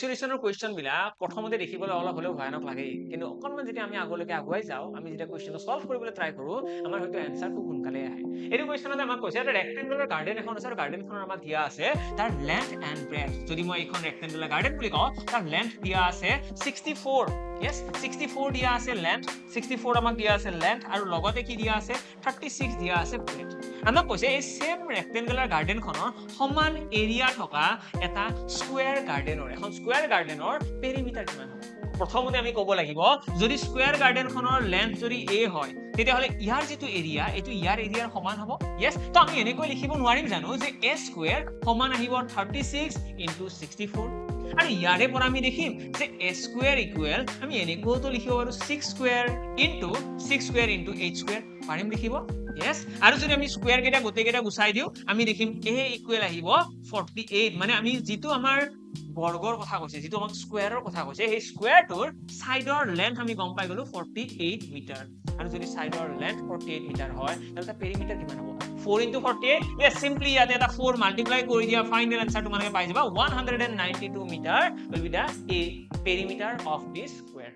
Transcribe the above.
আইসোলেশনৰ question বিলাক প্ৰথমতে দেখিবলৈ অলপ হলেও ভয়ানক লাগে কিন্তু অকনমান যেতিয়া আমি আগলৈকে আগুৱাই যাওঁ আমি যেতিয়া কোৱেশ্চনটো সলভ কৰিবলৈ ট্ৰাই কৰো আমাৰ হয়তো এনসাৰটো সোনকালে আহে এইটো কোৱেশ্চনতে আমাক কৈছে এটা ৰেক্টেংগুলাৰ গাৰ্ডেন এখন আছে আৰু গাৰ্ডেনখনৰ আমাক দিয়া আছে তাৰ লেন্থ এণ্ড ব্ৰেডথ যদি মই এইখন ৰেক্টেংগুলাৰ গাৰ্ডেন বুলি কওঁ তাৰ লেন্থ দিয়া আছে 64 yes 64 দিয়া আছে লেন্থ 64 আমাক দিয়া আছে লেন্থ আৰু লগতে কি দিয়া আছে 36 দিয়া আছে ব্ৰেডথ আমাক কৈছে এই সেম ৰেক্টেংগুলাৰ গাৰ্ডেনখনৰ সমান এৰিয়া থকা এটা স্কয়াৰ গাৰ্ডেনৰ এখন স্কয়াৰ গাৰ্ডেনৰ পেৰিমিটাৰ কিমান হ'ব প্ৰথমতে আমি ক'ব লাগিব যদি স্কয়াৰ গাৰ্ডেনখনৰ লেন্থ যদি a হয় তেতিয়াহলে ইয়াৰ যেটো এৰিয়া এটো ইয়াৰ এৰিয়াৰ সমান হ'ব yes তো আমি এনেকৈ লিখিব নোৱাৰিম জানো যে a স্কয়াৰ সমান আহিব 36 64 আৰু ইয়াৰে পৰা আমি দেখিম যে a স্কয়াৰ ইকুৱেল আমি এনেকৈতো লিখিব পাৰো 6 square into 6 square into 8 square পাৰিম লিখিব yes আৰু যদি আমি স্কয়াৰ কেটা গোটেইকেটা গুছাই দিও আমি দেখিম a ইকুৱেল আহিব 48 মানে আমি যেটো আমাৰ বৰ্গৰ কথা কৈছে যেটো আমাক স্কয়াৰৰ কথা কৈছে সেই স্কয়াৰটোৰ সাইডৰ লেন্থ আমি গম পাই গলো 48 মিটাৰ আৰু যদি সাইডৰ লেন্থ 48 মিটাৰ হয় তেন্তে তাৰ পেৰিমিটাৰ কিমান হ'ব 4 into 48 yes simply ইয়াতে এটা 4 মাল্টিপ্লাই কৰি দিয়া ফাইনাল আনসাৰ তোমালোকে পাই যাবা 192 metre will be the perimeter of this square